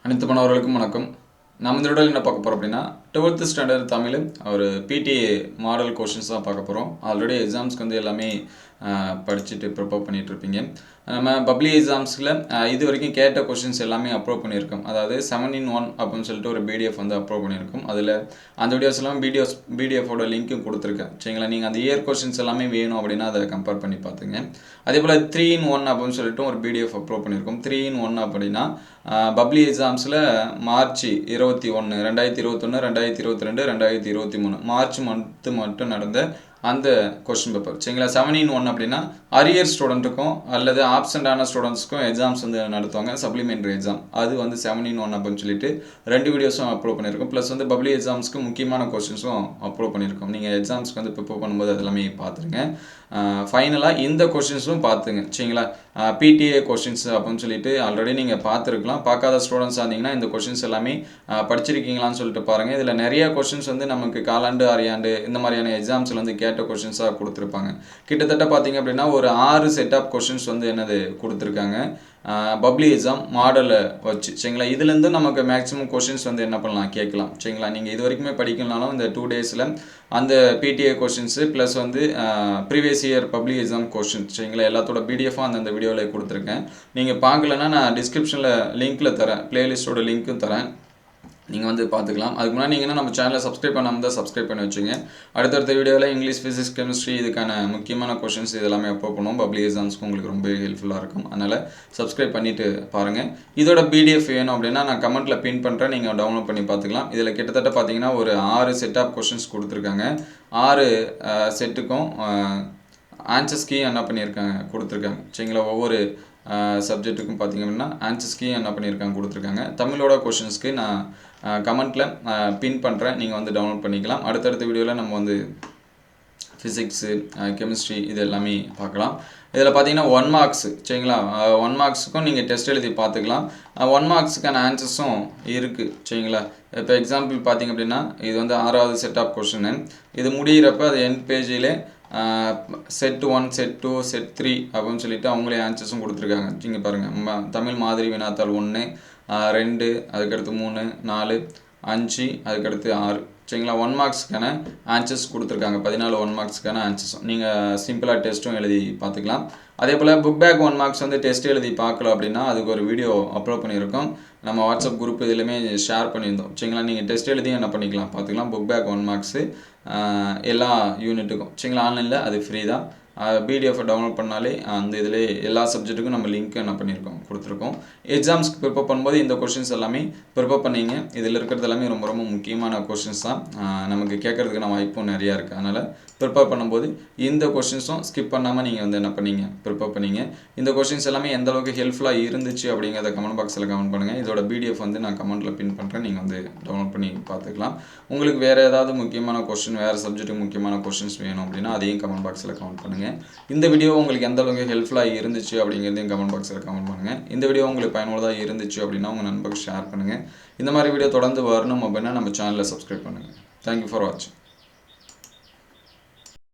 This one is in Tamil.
அனைத்து மாணவர்களுக்கும் வணக்கம். நம்ம இந்த வீடியோவில் என்ன பார்க்க போகிறோம் அப்படின்னா 12th ஸ்டாண்டர்ட் தமிழ் ஒரு பிடிஏ மாடல் கொஷின்ஸ் தான் பார்க்க போகிறோம். ஆல்ரெடி எக்ஸாம்ஸ்க்கு வந்து எல்லாமே படிச்சுட்டு ப்ரிப்பேர் பண்ணிகிட்டு இருப்பீங்க. நம்ம பப்ளி எக்ஸாம்ஸில் இது வரைக்கும் கேட்ட கொஷின்ஸ் எல்லாமே அப்லோட் பண்ணியிருக்கோம். அதாவது 7-in-1 அப்படின்னு சொல்லிட்டு ஒரு பிடிஎஃப் வந்து அப்லோட் பண்ணியிருக்கோம். அதில் அந்த வீடியோஸ்லாம் பிடிஎஃபோட லிங்க்கும் கொடுத்துருக்கேன். சரிங்களா, நீங்கள் அந்த இயர் கொஷின்ஸ் எல்லாமே வேணும் அப்படின்னா அதை கம்பேர் பண்ணி பார்த்துங்க. அதே போல் 3-in-1 அப்படின்னு சொல்லிட்டு ஒரு பிடிஎஃப் அப்லோட் பண்ணியிருக்கோம். 3-in-1 அப்படின்னா பப்ளி எக்ஸாம்ஸில் மார்ச் 21, 2021, 2022, 2023 மார்ச் மந்த்து மட்டும் நடந்த அந்த கொஸ்டின் பேப்பர். சரிங்களா, 7-in-1 அப்படின்னா அரியர் ஸ்டூடெண்ட்டுக்கும் அல்லது ஆப்சண்டான ஸ்டூடெண்ட்ஸ்க்கும் எக்ஸாம்ஸ் வந்து நடத்துவாங்க, சப்ளிமெண்ட்ரி எக்ஸாம். அது வந்து 7-in-1 அப்படின்னு சொல்லிட்டு 2 வீடியோஸும் அப்லோட் பண்ணியிருக்கோம். ப்ளஸ் வந்து பப்ளி எக்ஸாம்ஸ்க்கு முக்கியமான கொஸ்டின்ஸும் அப்லோட் பண்ணியிருக்கோம். நீங்கள் எக்ஸாம்ஸ்க்கு வந்து ப்ரிப்பேர் பண்ணும்போது அது எல்லாமே பார்த்துருங்க. ஃபைனலாக இந்த கொஸ்டின்ஸும் பார்த்துங்க. சரிங்களா, பிடிஏ கொஸ்டின்ஸ் அப்படின்னு சொல்லிட்டு ஆல்ரெடி நீங்கள் பார்த்துருக்கலாம். பார்க்காத ஸ்டூடெண்ட்ஸாக இருந்தீங்கன்னா இந்த கொஸ்டின்ஸ் எல்லாமே படிச்சிருக்கீங்களான்னு சொல்லிட்டு பாருங்கள். இதில் நிறைய கொஸ்டின்ஸ் வந்து நமக்கு காலாண்டு அரையாண்டு இந்த மாதிரியான எக்ஸாம்ஸில் வந்து கேட்ட கொஸ்டின்ஸாக கொடுத்துருப்பாங்க. கிட்டத்தட்ட பார்த்தீங்க அப்படின்னா ஒரு 6 செட் ஆஃப் கொஸ்டின்ஸ் வந்து என்னது கொடுத்துருக்காங்க பப்ளி எக்ஸாம் மாடலை வச்சு. சரிங்களா, இதுலேருந்து நமக்கு மேக்ஸிமம் கொஸ்டின்ஸ் வந்து என்ன பண்ணலாம் கேட்கலாம். சரிங்களா, நீங்கள் இது வரைக்குமே படிக்கலனாலும் இந்த 2 டேஸில் அந்த பிடிஏ கொஸ்டின்ஸு ப்ளஸ் வந்து previous year bubbly exam questions. சரிங்களா, எல்லாத்தோட பிடிஎஃபாக அந்த வீடியோவில் கொடுத்துருக்கேன். நீங்கள் பார்க்கலன்னா நான் டிஸ்கிரிப்ஷனில் லிங்க்கில் தரேன், பிளேலிஸ்ட்டோட லிங்க்கும் தரேன், நீங்கள் வந்து பார்த்துக்கலாம். அதுக்கு முன்னாடி நீங்கள் நம்ம சேனலை சப்ஸ்கிரைப் பண்ணாமல் தான் சப்ஸ்கிரைப் பண்ணி வச்சுங்க. அடுத்தடுத்த வீடியோவில் இங்கிலீஷ், ஃபிசிக்ஸ், கெமிஸ்ட்ரி இதுக்கான முக்கியமான கொஷின்ஸ் இதெல்லாமே அப்லோட் பண்ணுவோம். பப்ளிக் எக்ஸாம்ஸ்க்கு உங்களுக்கு ரொம்ப ஹெல்ப்ஃபுல்லாக இருக்கும். அதனால் சப்ஸ்கிரைப் பண்ணிவிட்டு பாருங்கள். இதோட பிடிஎஃப் வேணும் அப்படின்னா நான் கமெண்ட்டில் பின் பண்ணுறேன், நீங்கள் டவுன்லோட் பண்ணி பார்த்துக்கலாம். இதில் கிட்டத்தட்ட பார்த்தீங்கன்னா ஒரு 6 செட் ஆஃப் கொஷின்ஸ் கொடுத்துருக்காங்க. 6 செட்டுக்கும் ஆன்சர்ஸ் கீ என்ன பண்ணியிருக்காங்க கொடுத்துருக்காங்க. சரிங்களா, ஒவ்வொரு சப்ஜெக்ட்டுக்கும் பார்த்திங்க அப்படின்னா ஆன்சர்ஸ் கீ என்ன பண்ணியிருக்காங்க கொடுத்துருக்காங்க. தமிழோட கொஷின்ஸ்க்கு நான் கமெண்ட்டில் பின் பண்ணுறேன், நீங்கள் வந்து டவுன்லோட் பண்ணிக்கலாம். அடுத்தடுத்த வீடியோவில் நம்ம வந்து ஃபிசிக்ஸு, கெமிஸ்ட்ரி இது எல்லாமே பார்க்கலாம். இதில் பார்த்தீங்கன்னா 1 மார்க்ஸ். சரிங்களா, 1 மார்க்ஸுக்கும் நீங்கள் டெஸ்ட் எழுதி பார்த்துக்கலாம். 1 மார்க்ஸுக்கான ஆன்சர்ஸும் இருக்குது. சரிங்களா, இப்போ எக்ஸாம்பிள் பார்த்திங்க அப்படின்னா இது வந்து 6வது செட் ஆஃப் கொஷினு. இது முடிகிறப்ப அது எண்ட் பேஜிலே செட் 1, செட் 2, செட் 3 அப்படின்னு சொல்லிட்டு அவங்களே ஆன்சர்ஸும் கொடுத்துருக்காங்க. நீங்கள் பாருங்கள், தமிழ் மாதிரி வினாத்தாள் 1, 2, அதுக்கடுத்து 3, 4, 5, அதுக்கடுத்து 6. சரிங்களா, 1 மார்க்ஸ்க்கான ஆன்சர்ஸ் கொடுத்துருக்காங்க. 14 1 மார்க்ஸ்க்கான ஆன்சர்ஸும் நீங்கள் சிம்பிளாக டெஸ்ட்டும் எழுதி பார்த்துக்கலாம். அதே போல் புக் பேக் 1 மார்க்ஸ் வந்து டெஸ்ட் எழுதி பார்க்கல அப்படின்னா அதுக்கு ஒரு வீடியோ அப்லோட் பண்ணியிருக்கோம். நம்ம வாட்ஸ்அப் குரூப் இதுலையுமே ஷேர் பண்ணியிருந்தோம். சரிங்களா, நீங்கள் டெஸ்ட் எழுதி என்ன பண்ணிக்கலாம் பார்த்துக்கலாம். புக் பேக் 1 மார்க்ஸு எல்லா யூனிட்டுக்கும். சரிங்களா, ஆன்லைனில் அது ஃப்ரீ தான். பிடிஎஃப் டவுன்லோட் பண்ணாலே அந்த இதில் எல்லா சப்ஜெக்ட்டுக்கும் நம்ம லிங்க் என்ன பண்ணியிருக்கோம் கொடுத்துருக்கோம். எக்ஸாம்ஸ்க்கு ப்ரிப்பேர் பண்ணும்போது இந்த கொஷின்ஸ் எல்லாமே ப்ரிப்பேர் பண்ணிங்க. இதில் இருக்கிறது எல்லாமே ரொம்ப ரொம்ப முக்கியமான கொஷின்ஸ் தான். நமக்கு கேட்குறதுக்கான வாய்ப்பும் நிறையா இருக்குது. அதனால் ப்ரிப்பேர் பண்ணும்போது இந்த கொஷின்ஸும் ஸ்கிப் பண்ணாமல் நீங்கள் வந்து என்ன பண்ணீங்க ப்ரிப்பேர் பண்ணிங்க. இந்த கொஷின்ஸ் எல்லாமே எந்த அளவுக்கு ஹெல்ப்ஃபுல்லாக இருந்துச்சு அப்படிங்கிறத கமெண்ட் பாக்ஸில் கமெண்ட் பண்ணுங்கள். இதோட பிடிஎஃப் வந்து நான் கமெண்ட்டில் பின் பண்ணுறேன், நீங்கள் வந்து டவுன்லோட் பண்ணி பார்த்துக்கலாம். உங்களுக்கு வேறு ஏதாவது முக்கியமான கொஷின், வேறு சப்ஜெக்ட்டுக்கு முக்கியமான கொஷின்ஸ் வேணும் அப்படின்னா அதையும் கமெண்ட் பாக்ஸில் கமெண்ட் பண்ணுங்கள். இந்த வீடியோ உங்களுக்கு எந்த அளவுக்கு ஹெல்ப்ஃபுல்லாக இருந்துச்சு அப்படிங்கிறதையும் கமெண்ட் பாக்ஸில் கமெண்ட் பண்ணுங்கள். இந்த வீடியோ உங்களுக்கு பயனுள்ளதாக இருந்துச்சு அப்படின்னா உங்கள் நண்பர்களுக்கு ஷேர் பண்ணுங்கள். இந்த மாதிரி வீடியோ தொடர்ந்து வரணும் அப்படின்னா நம்ம சேனலை சப்ஸ்கிரைப் பண்ணுங்கள். தேங்க்யூ ஃபார் வாட்சிங்.